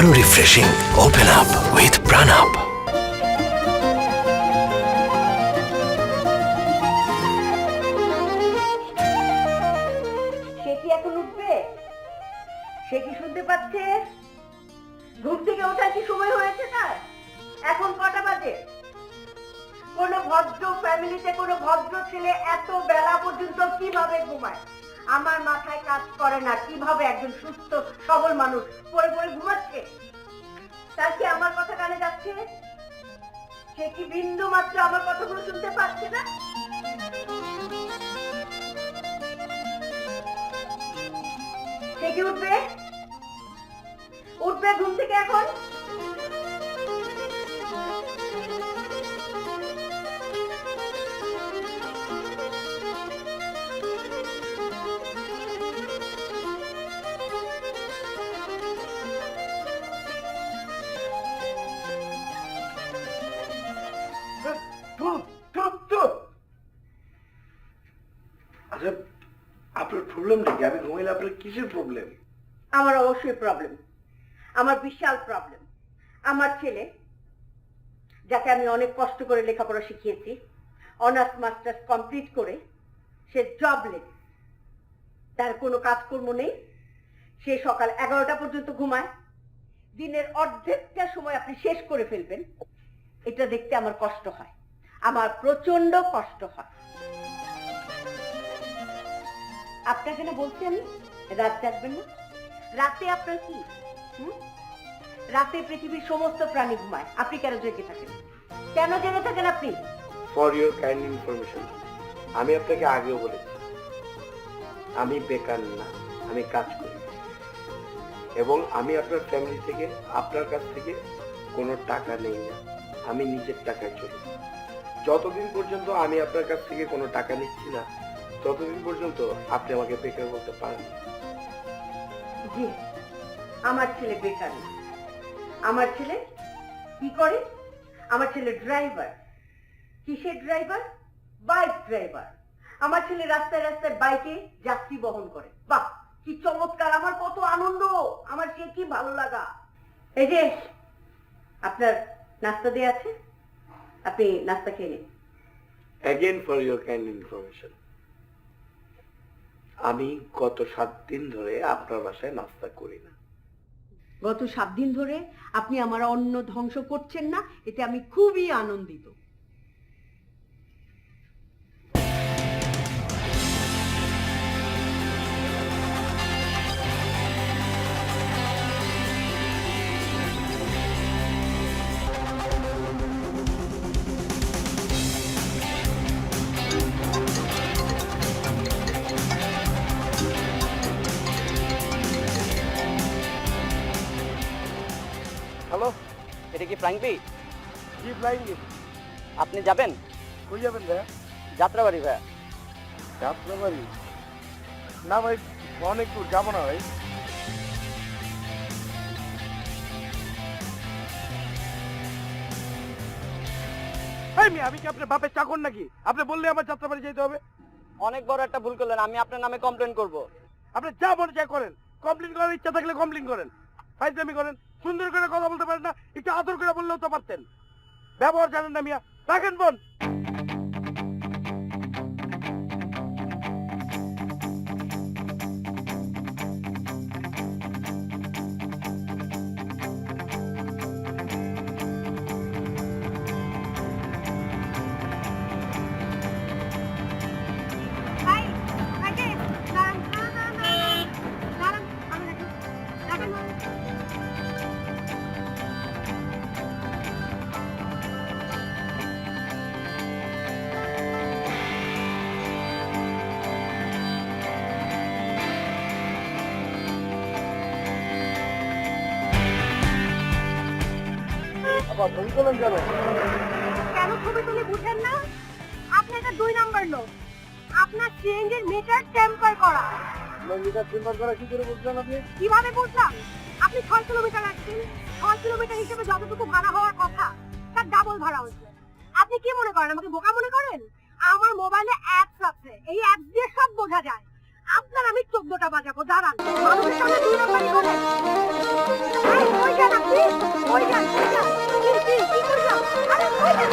আরো refreshing. Open up with প্রাণাপ। সে কি এখন উঠবে? সে কি শুনতে পাচ্ছে? ঘুম থেকে ওঠার কি সময় হয়েছে তার? এখন কটা বাজে? কোন ভদ্র ফ্যামিলিতে কোন ভদ্র ছেলে এত বেলা পর্যন্ত কিভাবে ঘুমায়? আমার মাথায় কাজ করে না কিভাবে একজন সুস্থ সবল মানুষ পড়ে পড়ে ঘুমাচ্ছে। তার কি আমার কথা কানে যাচ্ছে? সে কি বিন্দু মাত্র আমার কথাগুলো শুনতে পাচ্ছে না? সে কি উঠবে? উঠবে ঘুম থেকে এখন? আচ্ছা, আপনার প্রবলেমটা কি? আমি ঘুমাইলে আপনার কিসের প্রবলেম? আমার অবশ্যই প্রবলেম, আমার বিশাল প্রবলেম। আমার ছেলে, যাকে আমি অনেক কষ্ট করে লেখাপড়া শিখিয়েছি, অনার্স মাস্টার্স কমপ্লিট করে সে জবলেস, তার কোনো কাজকর্ম নেই। সে সকাল 11টা পর্যন্ত ঘুমায়। দিনের অর্ধেকটা সময় আপনি শেষ করে ফেলবেন। এটা দেখতে আমার কষ্ট হয়, আমার প্রচন্ড কষ্ট হয়। আপনাকে না বলছি আমি, রাত জাগবেন না। রাতে আপনার কি? রাতে পৃথিবীর সমস্ত প্রাণী ঘুমায়, আপনি কেন জেগে থাকেন? কেন জেগে থাকেন আপনি? ফর ইউর কাইন্ড ইনফরমেশন, আমি আপনাকে আগেও বলেছি আমি বেকার না, আমি কাজ করি এবং আমি আপনার ফ্যামিলি থেকে, আপনার কাছ থেকে কোনো টাকা নেই না। আমি নিজের টাকায় চলি। যতদিন পর্যন্ত আমি আপনার কাছ থেকে কোনো টাকা নিচ্ছি না, ততদিন পর্যন্ত আপনি আমাকে বেকার বলতে পারেন না। জি, আমার ছেলে বেকার না। আমার ছেলে কি করে? আমার ছেলে ড্রাইভার। কিসের ড্রাইভার? Bike driver. আমার ছেলে রাস্তায় রাস্তায় বাইকে যাত্রী বহন করে। বাহ, কি চমৎকার! আমার কত আনন্দ, আমার সে কি ভালো লাগা। এই যে আপনার নাস্তা দেয়া আছে, আপনি নাস্তা খেয়ে নিন। Again for your kind information, আমি গত 7 দিন ধরে আপনার বাসায় নাস্তা করি না। গত 7 দিন ধরে আপনি আমার অন্ন ধ্বংস করছেন না, এতে আমি খুবই আনন্দিত। হ্যালো, এটা কি ফ্রাঙ্কলি? জি ফ্লাইং। আপনি যাবেন? কই যাবেন ভাইয়া? যাত্রাবাড়ি ভাইয়া। যাত্রাবাড়ি? না ভাই, অনেক দূর যাবো না ভাই। আমি কি আপনার বাপের চাকর নাকি? আপনি বললে আমার যাত্রাবাড়ি যেতে হবে? অনেক বড় একটা ভুল করলেন, আমি আপনার নামে কমপ্লেন করব। আপনি যা মনে চাই করেন। কমপ্লেন করার ইচ্ছা থাকলে কমপ্লেন করেন, ফাইজলামি করেন। সুন্দর করে কথা বলতে পারেন না? একটু আদর করে বললেও তো পারতেন। ব্যবহার জানেন না মিয়া, রাখেন বোন। কেন ছবি তুলে বুঝেন না? আপনি একটা 2 নাম্বার লোক। আপনার চেঞ্জের মিটার টেম্পার করা। মিটার টেম্পার করা কি করে বুঝলেন আপনি? কিভাবে বুঝলাম? আপনি 6 কিলোমিটার আসছেন, 6 কিলোমিটার হিসেবে যতটুকু ভাড়া হওয়ার কথা তার ডাবল ভাড়া হয়েছে। আপনি কি মনে করেন আমাকে বোকা মনে করেন? আমার মোবাইলে অ্যাপস আছে, এই অ্যাপস দিয়ে সব বোঝা যায়। আপনার আমি 14টা বাজাবো, দাঁড়ান। মানুষের সামনে 2 নাম্বারি করেন। এই, কই যান আপনি? কই যান? কই যান? কি করলাম? আরে কই যান?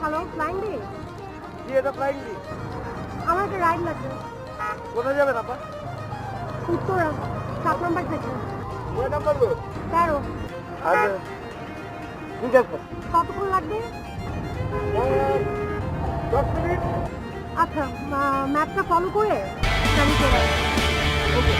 Hello, flying bee? কি এটা ফ্লাইং বি? আমার একটা রাইড লাগবে। কোথায় যাবেন আপা? উত্তরা 7 নাম্বার থেকে। কয় নাম্বার গো? 13। আচ্ছা ঠিক আছে। কতক্ষণ লাগবে? 10 মিনিট। আচ্ছা, ম্যাপটা ফলো করে গাড়ি চলে আসবে। ওকে।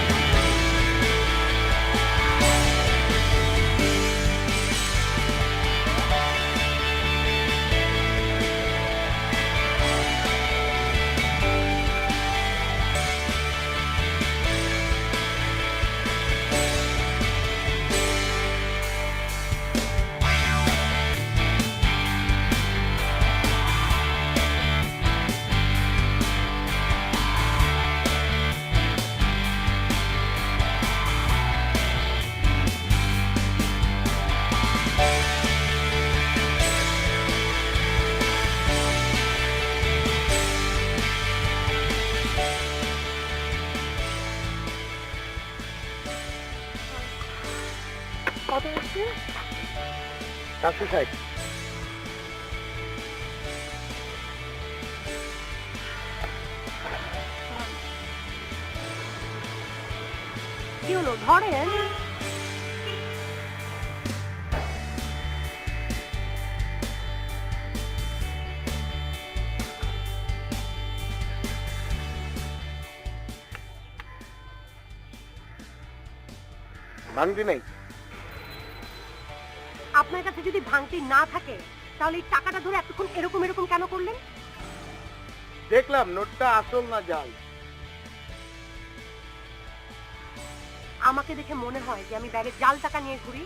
কত হচ্ছে? 460। কি হলো, ধরেন? ভাঙতি নাই। আপনার কাছে যদি ভাঙতি না থাকে তাহলে এই টাকাটা ধরে এতক্ষণ এরকম এরকম কেন করলেন? দেখলাম নোটটা আসল না জাল। আমাকে দেখে মনে হয় যে আমি ব্যাগে জাল টাকা নিয়ে ঘুরি।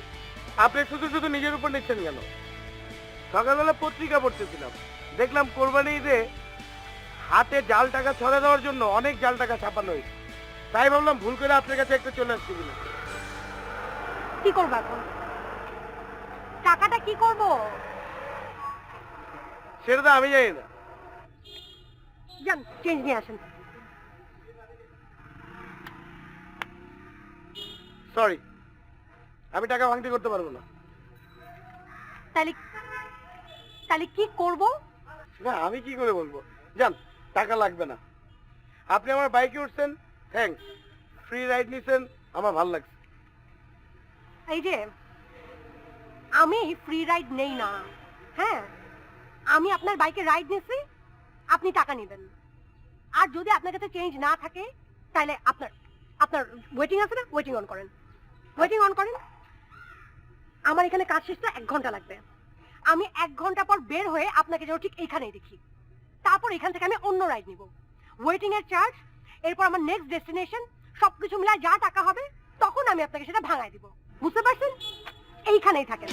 আপনি শুধু শুধু নিজের উপর নিচ্ছেন কেন? সকালবেলা পত্রিকা পড়তেছিলাম, দেখলাম কোরবানি ঈদে হাতে জাল টাকা ছড়া দেওয়ার জন্য অনেক জাল টাকা ছাপানো হয়েছে। তাই ভাবলাম ভুল করে আপনার কাছে একটা চলে আসছে কিনা। কি করবো এখন? টাকাটা কি করব? সেটা তো আমি জানি না। যান, চেঞ্জ নিয়ে আসেন। সরি, আমি টাকা ভাঙতি করতে পারবো না। তাহলে তাহলে কি করব? না, আমি কি করে বলবো? যান, টাকা লাগবে না। আপনি আমার বাইকে উঠছেন, থ্যাঙ্কস। ফ্রি রাইড নিছেন, আমার ভালো লাগছে। এই যে, আমি ফ্রি রাইড নেই না। হ্যাঁ, আমি আপনার বাইকে রাইড নিছি, আপনি টাকা নেবেন। আর যদি আপনার কাছে চেঞ্জ না থাকে তাহলে আপনার আপনার ওয়েটিং আছে না, ওয়েটিং অন করেন। ওয়েটিং অন করেন। আমার এখানে কাজ শেষ 1 ঘন্টা লাগবে। আমি 1 ঘন্টা পর বের হয়ে আপনাকে যেন ঠিক এইখানেই দেখি। তারপর এখান থেকে আমি অন্য রাইড নিব। ওয়েটিং এর চার্জ, এরপর আমার নেক্সট ডেস্টিনেশন, সবকিছু মিলায় যা টাকা হবে তখন আমি আপনাকে সেটা ভাঙায় দিব। বুঝতে পারছেন? এইখানেই থাকেন।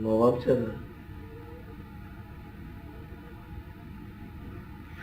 নবাব চাঁদা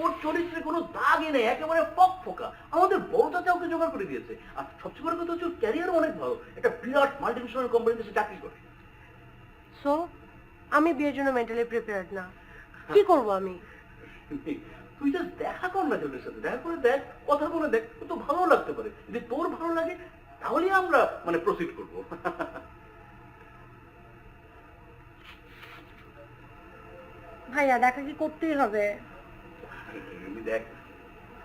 ওর চরিত্রে কোনো দাগই নেই, একেবারে ফকফকা। আমাদের বড় চাচা ওকে জোগাড় করে দিয়েছে। আর সবচেয়ে বড় কথা হচ্ছে ক্যারিয়ারও অনেক ভালো, একটা বিরাট মাল্টিনেশনাল কোম্পানিতে সে চাকরি করে। সো আমি বিয়ের জন্য মেন্টালি প্রিপেয়ার্ড না, কি করব আমি? তুই জাস্ট দেখা কর না ছেলের সাথে, দেখা করে দেখ, কথা বলে দেখ, তো ভালো লাগতে পারে। যদি তোর ভালো লাগে তাহলেই আমরা মানে প্রসিড করবো। ভাইয়া দেখা কি করতেই হবে? দেখ,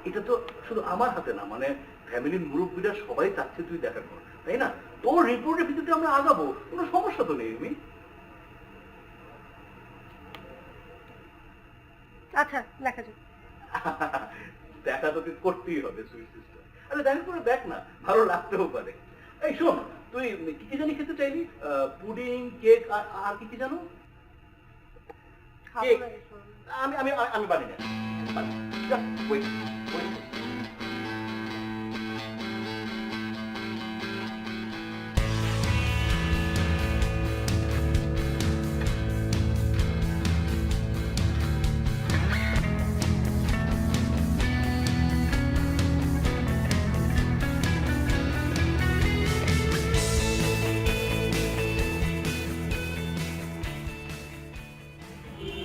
এটা তো শুধু আমার হাতে না, মানে ফ্যামিলির মুরব্বীরা সবাই চাচ্ছে তুই দেখা কর, তাই না? তোর রিপোর্টের ভিত্তিতে আমরা আগাবো, কোনো সমস্যা তো নেই। আমি আচ্ছা দেখা যাক। দেখা তোকে করতেই হবে সুইট সিস্টার। আরে দেখা করে দেখ না, ভালো লাগতেও পারে। এই শোন, তুই কি কি জানি খেতে চাইলি? পুডিং, কেক আর কি কি জানো? খাবো কেক না এসব। আমি আমি আমি বানিয়ে নেব। Just wait, wait.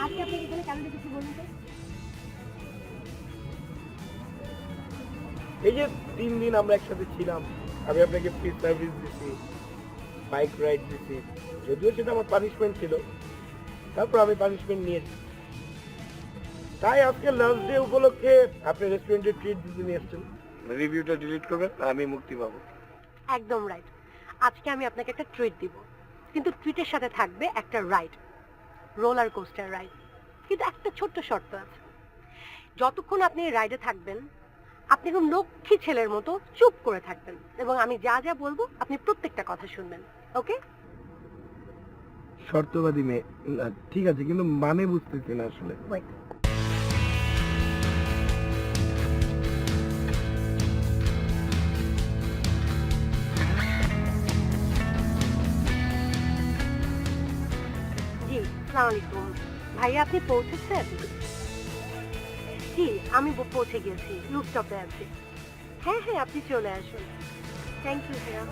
আজকে আপনি এখানে কেন দেখেছি বলুন তো? এই যে 3 দিন আমরা একসাথে ছিলাম, আমি আপনাকে ফ্রি সার্ভিস দিছি, বাইক রাইড দিছি, যদিও সেটা আমার পানিশমেন্ট ছিল, তারপর আমি পানিশমেন্ট নিয়েছি। তাই আজকে লাস্ট ডে উপলক্ষে আপনি রেস্টুরেন্টে ট্রিট দিতে নিয়ে এসছেন। রিভিউটা ডিলিট করবেন, আমি মুক্তি পাবো। একদম রাইট। আজকে আমি আপনাকে একটা ট্রিট দিব, কিন্তু ট্রিটের সাথে থাকবে একটা রাইড, রোলার কোস্টার রাইড। কিন্তু একটা ছোট্ট শর্ত আছে, যতক্ষণ আপনি এই রাইডে থাকবেন আপনি এরকম লক্ষ্মী ছেলের মতো চুপ করে থাকবেন, এবং আমি যা যা বলবো আপনি প্রত্যেকটা কথা শুনবেন, ওকে? শর্তবাদী মেয়ে, ঠিক আছে, কিন্তু মানে বুঝতেছি না আসলে। ওয়েট। জি, আসসালামু আলাইকুম। ভাইয়া আপনি পৌঁছেছেন? জি, আমি পৌঁছে গেছি, রুফটপে আছি। হ্যাঁ হ্যাঁ, আপনি চলে আসুন। থ্যাংক ইউ ভাইয়া।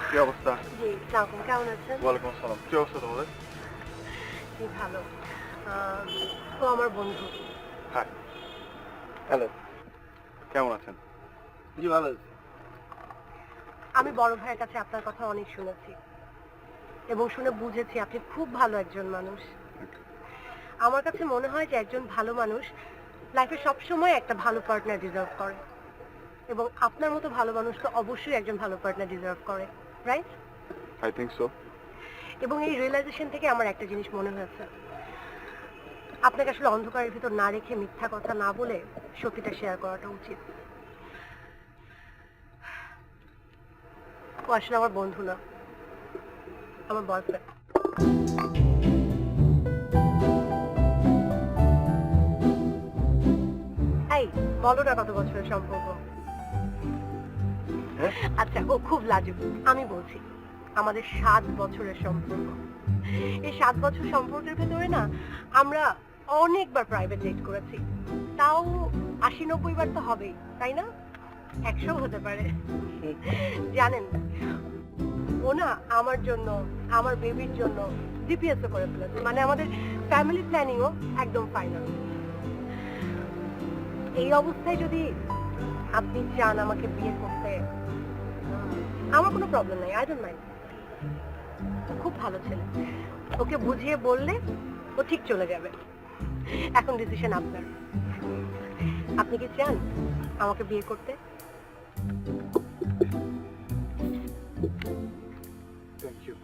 কি অবস্থা? জি, আসসালামু আলাইকুম, কেমন আছেন? ওয়ালাইকুম আসসালাম। কি অবস্থা তোমাদের? জি ভালো। ও আমার বন্ধু। Hi, hello. কেমন আছেন? জি ভালো আছি। আমি বড় ভাইয়ের কাছে আপনার কথা অনেক শুনেছি এবং শুনে বুঝেছি আপনি খুব ভালো একজন মানুষ। আমার কাছে মনে হয় যে একজন ভালো মানুষ লাইফে সবসময় একটা ভালো পার্টনার ডিজার্ভ করে, এবং আপনার মতো ভালো মানুষ তো অবশ্যই একজন ভালো পার্টনার ডিজার্ভ করে, রাইট? I think so. এবং এই রিয়েলাইজেশন থেকে আমার একটা জিনিস মনে হয়েছে, আপনাকে আসলে অন্ধকারের ভিতর না রেখে, মিথ্যা কথা না বলে সত্যিটা শেয়ার করাটা উচিত। ও আসলে আমার বন্ধু না, আমার বয়ফ্রেন্ড। এই বলো না কত বছরের সম্পর্ক? আচ্ছা, ও খুব লাজুক। আমি বলছি আমাদের 7 বছরের সম্পর্ক। এই 7 বছর সম্পর্কের ভেতরে না আমরা অনেকবার প্রাইভেট ডেট করেছি, তাও 80-90 বার তো হবেই, তাই না? 100 হতে পারে। জানেন, ও না আমার জন্য, আমার বেবির জন্য জিপিএস করে ফেলেছে, মানে আমাদের ফ্যামিলি প্ল্যানিংও একদম ফাইনাল। এই অবস্থায় যদি আপনি চান আমাকে বিয়ে করতে, আমার কোনো প্রবলেম নাই, আই ডোন্ট মাইন্ড। খুব ভালো ছেলে, ওকে বুঝিয়ে বললে ও ঠিক চলে যাবে। এখন ডিসিশন আপনার। আপনি কি চান আমাকে বিয়ে করতে? Thank you.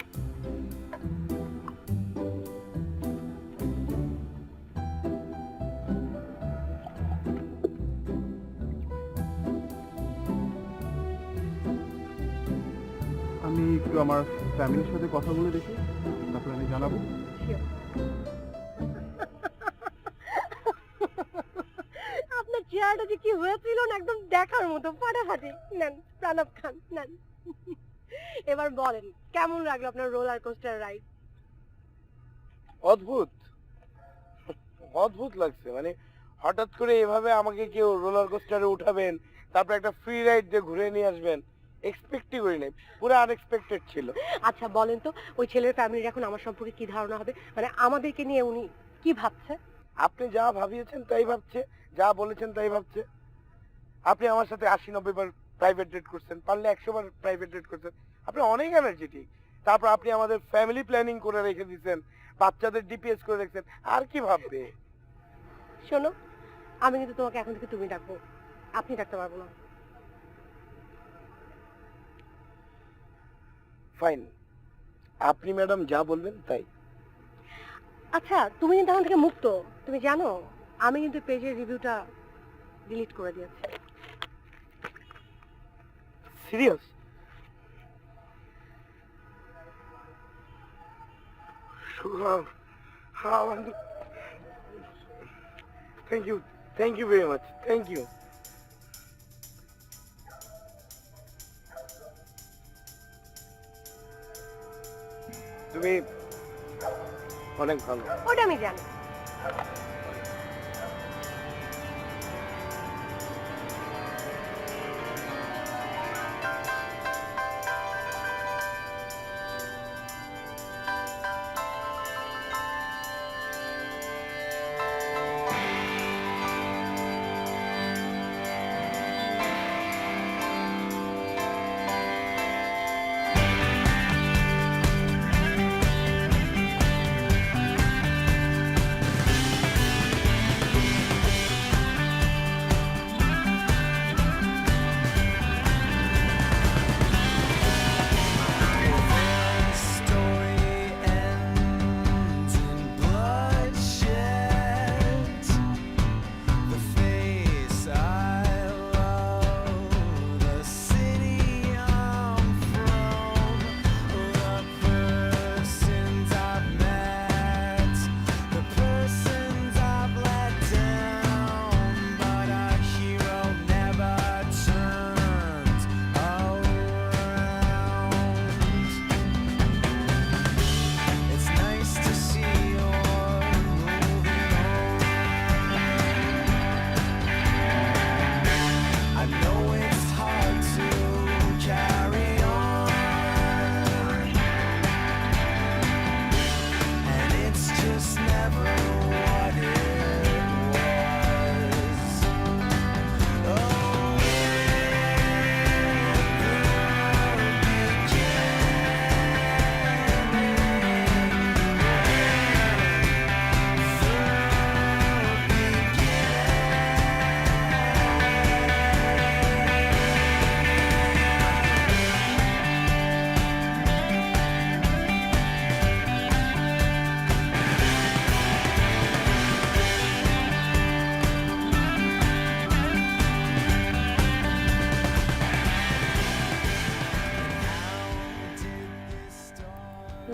আমি একটু আমার ফ্যামিলির সাথে কথা বলে দেখি, তারপর আমি জানাবো। আপনার চেহারাটা যে কি হয়েছিল না একদম দেখার মতো ফাটাফাটি। নেন প্রণব খান নেন। এবার বলেন কেমন লাগলো আপনার রোলার কোস্টার রাইড? অদ্ভুত অদ্ভুত লাগছে, মানে হঠাৎ করে এভাবে আমাকে কেউ রোলার কোস্টারে উঠাবেন, তারপর একটা ফ্রি রাইড দিয়ে ঘুরে নিয়ে আসবেন, এক্সপেক্টই করি নাই, পুরো আনএক্সপেক্টেড ছিল। আচ্ছা বলেন তো ওই ছেলের ফ্যামিলির এখন আমার সম্পর্কে কি ধারণা হবে, মানে আমাদেরকে নিয়ে উনি কি ভাবছে? আপনি যা ভাবিয়েছেন তাই ভাবছে, যা বলেছেন তাই ভাবছে। আপনি আমার সাথে 80-90 বার প্রাইভেট ডেট করছেন, পারলে 100 বার প্রাইভেট ডেট করছেন, আপনি অনেক এনার্জেটিক। তারপর আপনি আমাদের ফ্যামিলি প্ল্যানিং করে রেখে দিয়েছেন, বাচ্চাদের ডিপিএস করে রেখেছেন, আর কি ভাববে? শোনো আমি কিন্তু তোমাকে এখন থেকে তুমি ডাকবো, আপনি ডাকতে পারবো না। ফাইন, আপনি ম্যাডাম যা বলবেন তাই। আচ্ছা তুমি কিন্তু এখন থেকে মুক্ত, তুমি জানো আমি কিন্তু পেজের রিভিউটা ডিলিট করে দিয়েছি। Serious? Thank you very much, thank you. তুমি অনেক ভালো। ওটা আমি জানি।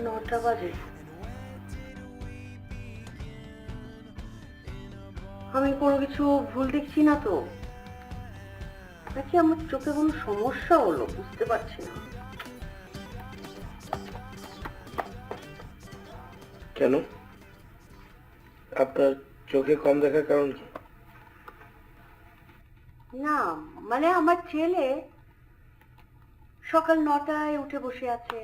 নটা বাজে, আমি কোনো কিছু ভুল দেখছি না তো, নাকি আমার চোখে কোনো সমস্যা হলো বুঝতে পারছি না। কেন, আপনার চোখে কম দেখার কারণ কি? না মানে আমার ছেলে সকাল 9টায় উঠে বসে আছে,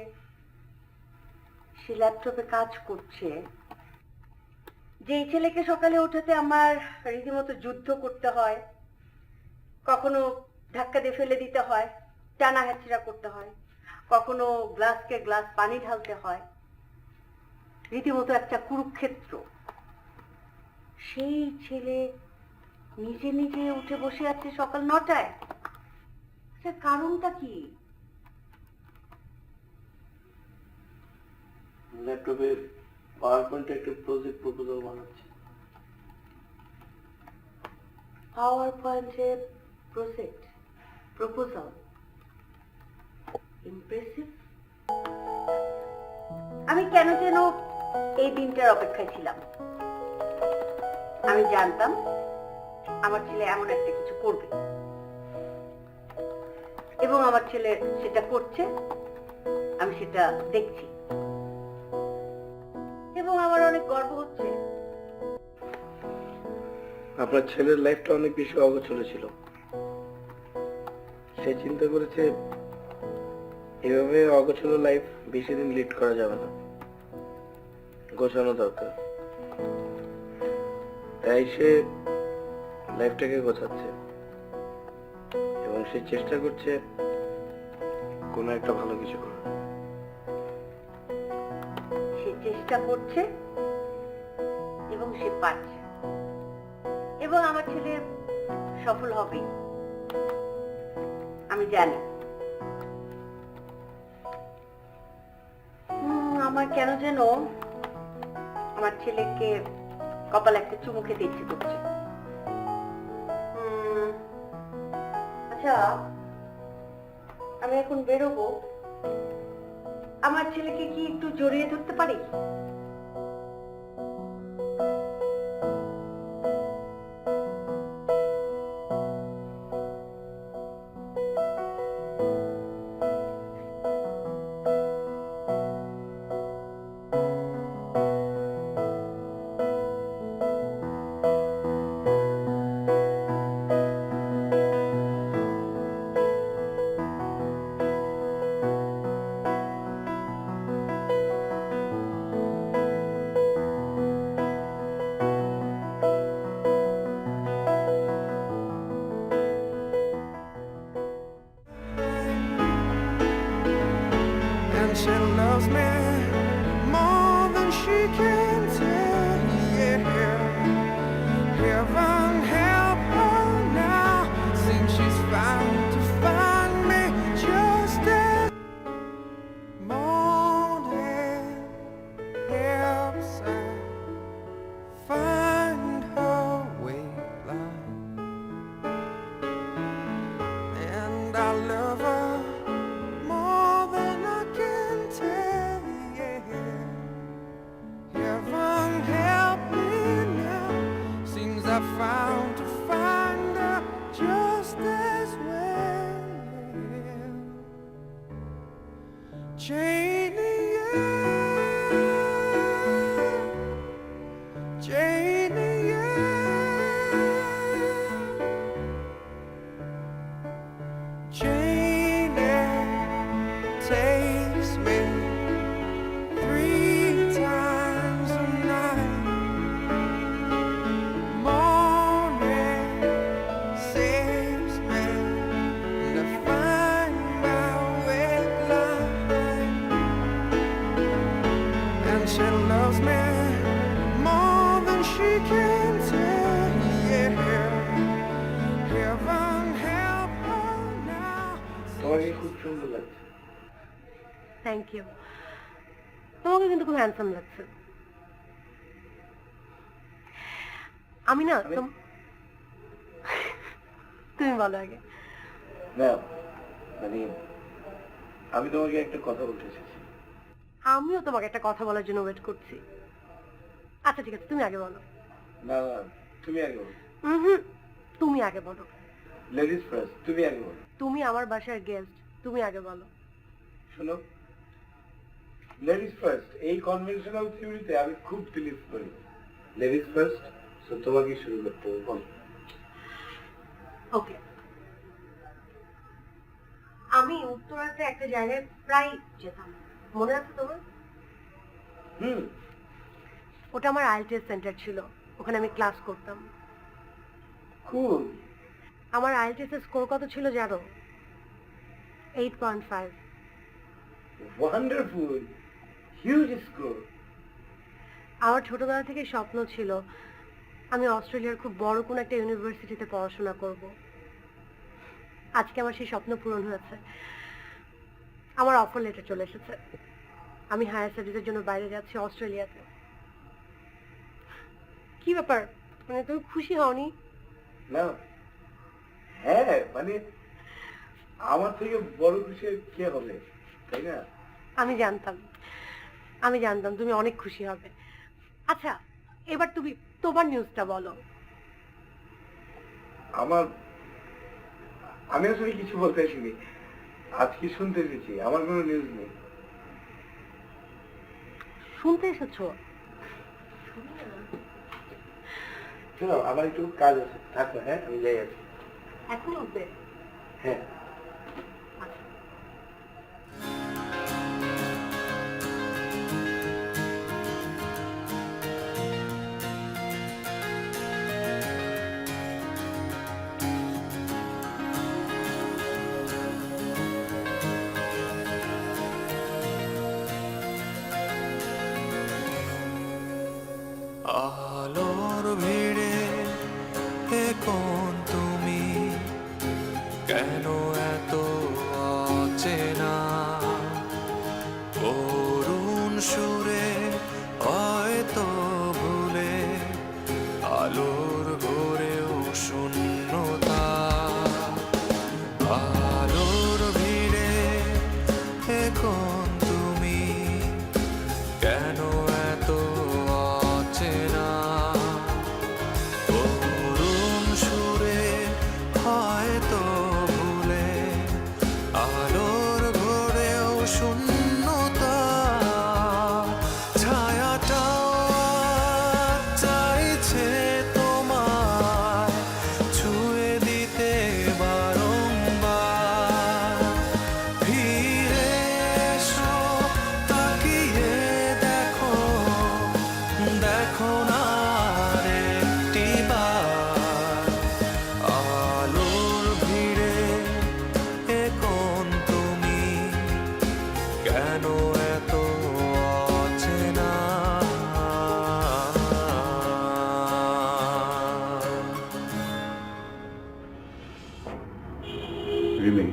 সে ল্যাপটপে কাজ করছে। যেই ছেলেকে সকালে ওঠাতে আমার রীতিমতো যুদ্ধ করতে হয়, কখনো ধাক্কা দিয়ে ফেলে দিতে হয়, টানা হেঁচড়া করতে হয়, কখনো গ্লাসকে গ্লাস পানি ঢালতে হয়, রীতিমতো একটা কুরুক্ষেত্র, সেই ছেলে নিজে নিজে উঠে বসে আছে সকাল 9টায়। আচ্ছা কারণটা কি? ল্যাপটপে পাওয়ার পয়েন্টে একটা প্রজেক্ট প্রপোজাল বানাচ্ছি। পাওয়ার পয়েন্টে প্রজেক্ট প্রপোজাল, ইমপ্রেসিভ। আমি কেন যেন এই দিনটার অপেক্ষায় ছিলাম। আমি জানতাম আমার ছেলে এমন একটা কিছু করবে, এবং আমার ছেলে সেটা করছে, আমি সেটা দেখছি, এবং আমার অনেক গর্ব হচ্ছে। আপনার ছেলের লাইফটা অনেক বেশি অগোছলো ছিল। সে চিন্তা করেছে এভাবে অগোছলো লাইফ বেশি দিন লিড করা যাবে না, গোছানো দরকার। তাই সে লাইফটাকে গোছাচ্ছে এবং সে চেষ্টা করছে কোনো একটা ভালো কিছু করার। সে চেষ্টা করছে এবং সে পারছে, এবং আমার ছেলে সফল হবে, আমি জানি। আমার কেন যেন আমার ছেলেকে কপালে একটা চুমু খেতে ইচ্ছে করছে। আচ্ছা, আমি এখন বেরোবো, আমার ছেলেকে কি একটু জড়িয়ে ধরতে পারি? And she loves me more than she can tell. Yeah, heaven help her now, since she's found to find me just as morning helps her find her way blind. And I love her more than I can tell, yeah. Heaven help me now, seems I found to find her just as well. Janie, yeah. Janie, yeah. Janie takes me 3 times a night. Morning saves me to find my way blind. And she loves me more than she can tell, yeah. Heaven help her now. তোমাকে খুব সুন্দর লাগছে। Thank you. তোমাকে কিন্তু খুব handsome লাগছে। আমি না তুমি বলো আগে। না মানে আমি তোমাকে একটা কথা বলতে এসেছি। আমিও তোমাকে একটা কথা বলার জন্য ওয়েট করছি। আচ্ছা ঠিক আছে, তুমি আগে বলো। না না, তুমি আগে বলো। তুমি আগে বলো। লেডিস ফার্স্ট, তুমি আগে বলো। তুমি আমার বাসার গেস্ট, তুমি আগে বলো। শোনো, লেডিস ফার্স্ট এই কনভেনশনাল থিওরিতে আমি খুব বিলিভ করি। লেডিস ফার্স্ট, সো তোমাকে শুরু করতে হবে, বলো। ওকে। আমি উত্তরাতে একটা জায়গায় প্রায় যেতাম, মনে আছে তোমার? ওটা আমার আইএলটিএস সেন্টার ছিল, ওখানে আমি ক্লাস করতাম। কুল। আমার আইএলটিএস এর স্কোর কত ছিল জানো? 8.5। Wonderful, huge score. আমার ছোটবেলা থেকে স্বপ্ন ছিল আমি অস্ট্রেলিয়ার খুব বড় কোনো একটা ইউনিভার্সিটিতে পড়াশোনা করব। আজকে আমার সেই স্বপ্ন পূরণ হয়েছে। আমার অফার লেটার চলে এসেছে, আমি হায়ার স্টাডিজের জন্য বাইরে যাচ্ছি অস্ট্রেলিয়াতে। কি ব্যাপার, মানে তুমি খুশি হওনি? না, হ্যাঁ মানে আমার থেকে বড় খুশি কে হবে, তাই না? আমি জানতাম তুমি অনেক খুশি হবে। আচ্ছা, এবার তুমি তোমার নিউজটা বলো। আমি আসলে কিছু বলতে আসিনি, আজকে শুনতে এসেছি, আমার কোনো নিউজ নেই। শুনতে এসেছো? শোনো, আমার একটু কাজ আছে, থাকো। হ্যাঁ, আমি যাই আছি। এখন উঠবে? হ্যাঁ। আলোর ভিড়ে এখন তুমি কেন এত অচেনা করুণ সুরে হয়তো ভুলে আলোর ঘরেও শূন্যতা আলোর ভিড়ে এখন তুমি কেন এত অচেনা করুণ সুরে হয়তো ভুলে আলোর ঘরেও শূন্যতা ছায়াটাও চাইছে তোমায় ছুঁয়ে দিতে বারংবার ফিরে এসো তাকিয়ে দেখো দেখো না আরেকটিবার আলোর ভিড়ে এখন তুমি কেন এত অচেনা রিমি,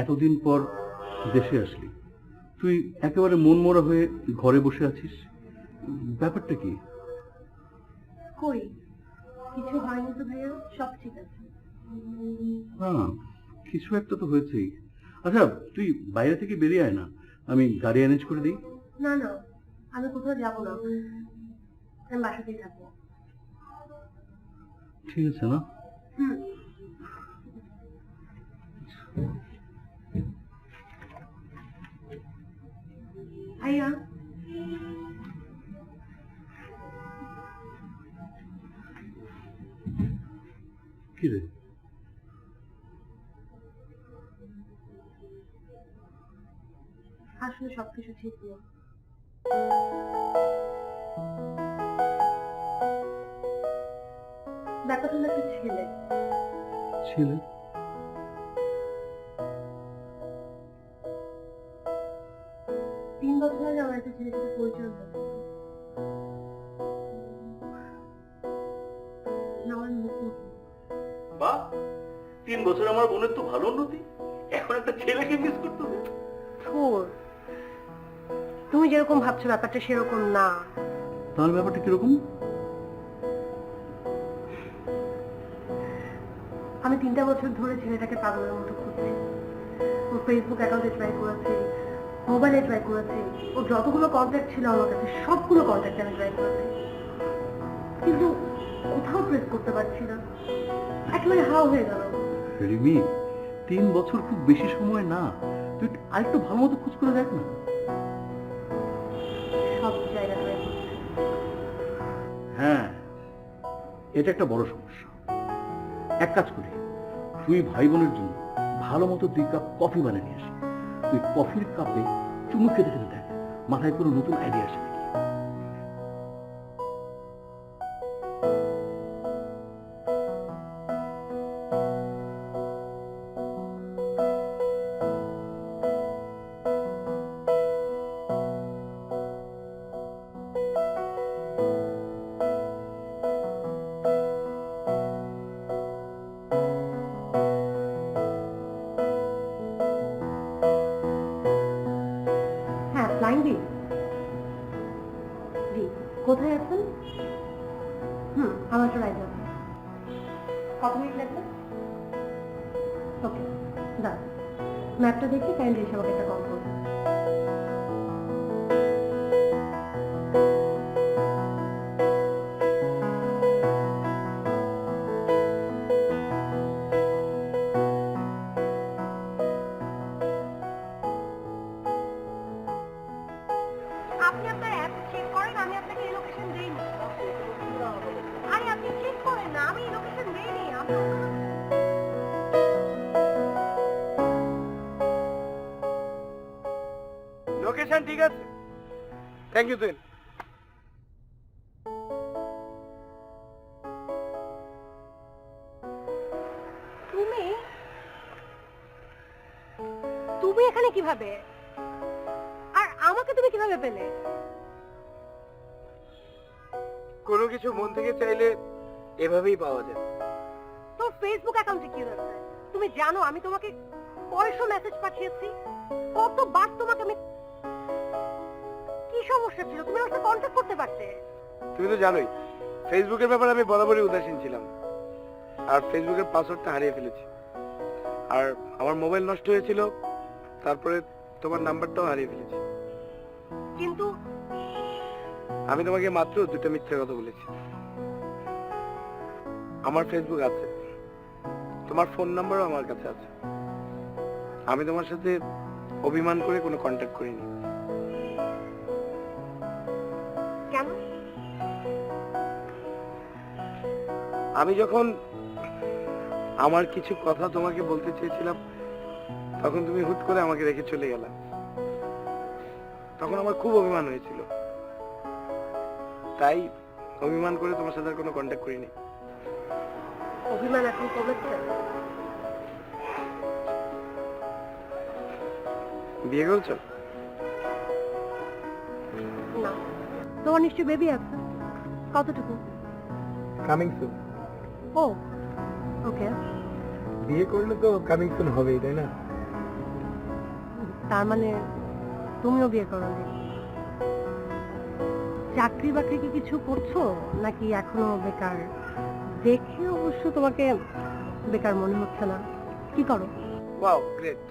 এতদিন পর দেশে আসলি, তুই একেবারে মনমরা হয়ে ঘরে বসে আছিস, ব্যাপারটা কি? কই, কিছু হয়নি তো ভাইয়া, সব ঠিক আছে। হ্যাঁ, কিছু একটা তো হয়েছেই। আচ্ছা, তুই বাইরে থেকে বেরিয়ে আয় না, আমি গাড়ি অ্যারেঞ্জ করে দিই। না না, আমি কোথাও যাবো না, আমি বাসাতেই থাকবো। ঠিক আছে না? হুম। ভাইয়া, কি রে? আসলে সবকিছু ঠিক নেই। ব্যাপারটা হলো একটা ছেলে। ছেলে? 3 বছর আগে আমার একটা ছেলের সাথে পরিচয় হয়েছে। আমার নতুন। বাহ, 3 বছর আমার বোনের তো ভালো উন্নতি, এখন একটা ছেলেকে মিস করতেছে। ধুর, তুমি যেরকম ভাবছো ব্যাপারটা সেরকম না। তার ব্যাপারটা কিরকম? আমি 3টা বছর ধরে ছেলেটাকে পাগলের মতো খুঁজছি। ওর ফেসবুক অ্যাকাউন্টে ট্রাই করেছি, মোবাইলে ট্রাই করেছি, ওর যতগুলো কন্ট্যাক্ট ছিল আমার কাছে সবগুলো কন্ট্যাক্টে আমি ট্রাই করেছি, কিন্তু কোথাও প্রেস করতে পারছি না, একেবারে হাও হয়ে গেল। রিমি, 3 বছর খুব বেশি সময় না, তুই আরেকটু ভালো মতো খোঁজ করে দেখ না। সব জায়গা ট্রাই করছি। হ্যাঁ, এটা একটা বড় সমস্যা। এক কাজ করি, তুই ভাই বোনের জন্য ভালো মতো 2 কাপ কফি বানিয়ে নিয়ে আসি। তুই কফির কাপে চুমুক খেতে খেতে দেখ মাথায় কোনো নতুন আইডিয়া আসে নাকি। হ্যাঁ, ফ্লাইং বি। জি, কোথায় আছেন? আমার চলে যাবে। কত মিনিট লাগবে? ওকে, দাঁড়ান, ম্যাপটা দেখে কাইন্ডলি এসে আমাকে একটা কল করুন। বললেন ঠিক আছে, থ্যাংক ইউ তুহিন। তুমি তুমি এখানে কিভাবে, আর আমাকে তুমি কিভাবে পেলে? কোনো কিছু মন থেকে চাইলে এভাবেই পাওয়া যায়। তোর ফেসবুক অ্যাকাউন্টে কি হয়েছে? তুমি জানো আমি তোমাকে কয়শো মেসেজ পাঠিয়েছি, কতবার তোমাকে আমি, কি সমস্যা ছিল? তুমি আমার সাথে কন্ট্যাক্ট করতে পারতে। তুমি তো জানোই ফেসবুকের ব্যাপারে আমি বরাবরই উদাসীন ছিলাম, আর ফেসবুকের পাসওয়ার্ডটা হারিয়ে ফেলেছি। আর আমার মোবাইল নষ্ট হয়েছিল, তারপরে তোমার নাম্বারটাও হারিয়ে ফেলেছি। কিন্তু আমি তোমাকে মাত্র দুটো মিথ্যা কথা বলেছি। আমার ফেসবুক আছে, তোমার ফোন নাম্বারও আমার কাছে আছে। আমি তোমার সাথে অভিমান করে কোনো কন্ট্যাক্ট করিনি। কেন? আমি যখন আমার কিছু কথা তোমাকে বলতে চেয়েছিলাম, তখন তুমি হুট করে আমাকে রেখে চলে গেলা। তখন আমার খুব অভিমান হয়েছিল, তাই অভিমান করে তোমার সাথে আর কোনো কন্ট্যাক্ট করিনি। অভিমান এখন কমেছে? বিয়ে করছো? না। তোমার নিশ্চয়ই বেবি আছে? কতটুকু? Coming soon. Oh okay. বিয়ে করলে তো কামিং সুন হবেই, তাই না? তার মানে তুমিও বিয়ে করোনি? চাকরি বাকরি কি কিছু করছো নাকি এখনো বেকার? দেখে অবশ্য তোমাকে বেকার মনে হচ্ছে না। কি করো? Wow, great.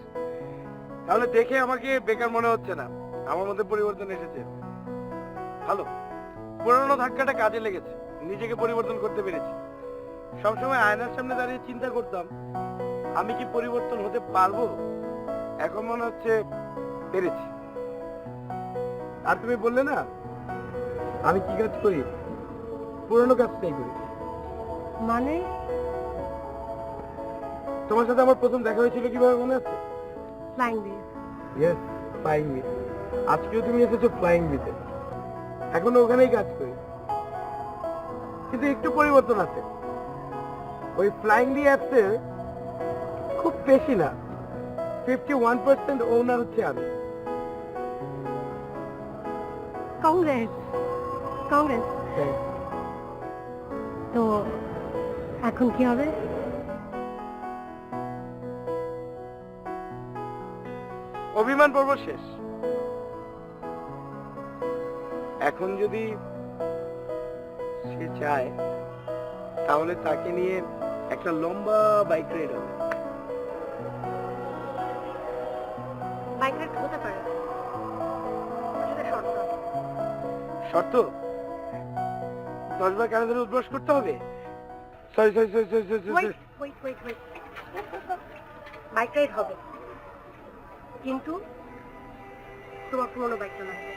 তাহলে দেখে আমাকে বেকার মনে হচ্ছে না, আমার মধ্যে পরিবর্তন এসেছে। ভালো, পুরনো ধাক্কাটা কাজে লেগেছে, নিজেকে পরিবর্তন করতে পেরেছি। সবসময় আয়নার সামনে দাঁড়িয়ে চিন্তা করতাম আমি কি পরিবর্তন হতে পারবো, এখন মনে হচ্ছে পেরেছি। আর তুমি বললে না আমি কি কাজ করি, পুরনো কাজটাই করি। মানে তোমার সাথে আমার প্রথম দেখা হয়েছিল কিভাবে মনে আছে? ফ্লাইং দিয়ে। Yes, flying bee. আজকেও তুমি এসেছো ফ্লাইং বিতে, এখনো ওখানেই কাজ করি, কিন্তু একটু পরিবর্তন আছে। ওই ফ্লাইং বি অ্যাপসের খুব বেশি না, 51% ওনার হচ্ছে আমি। কংগ্রেস কংগ্রেস। তো এখন কি হবে? অভিমান পর্ব শেষ। এখন যদি সে চায় তাহলে তাকে নিয়ে একটা লম্বা বাইক রাইড হবে। বাইক রাইড হতে পারে, সেটা শর্ত। শর্ত? 10 বার কানে ধরে উদ্বাস করতে হবে? Sorry sorry sorry sorry sorry wait, bike ride হবে, কিন্তু তোমার পুরোনো বাইকটা লাগবে।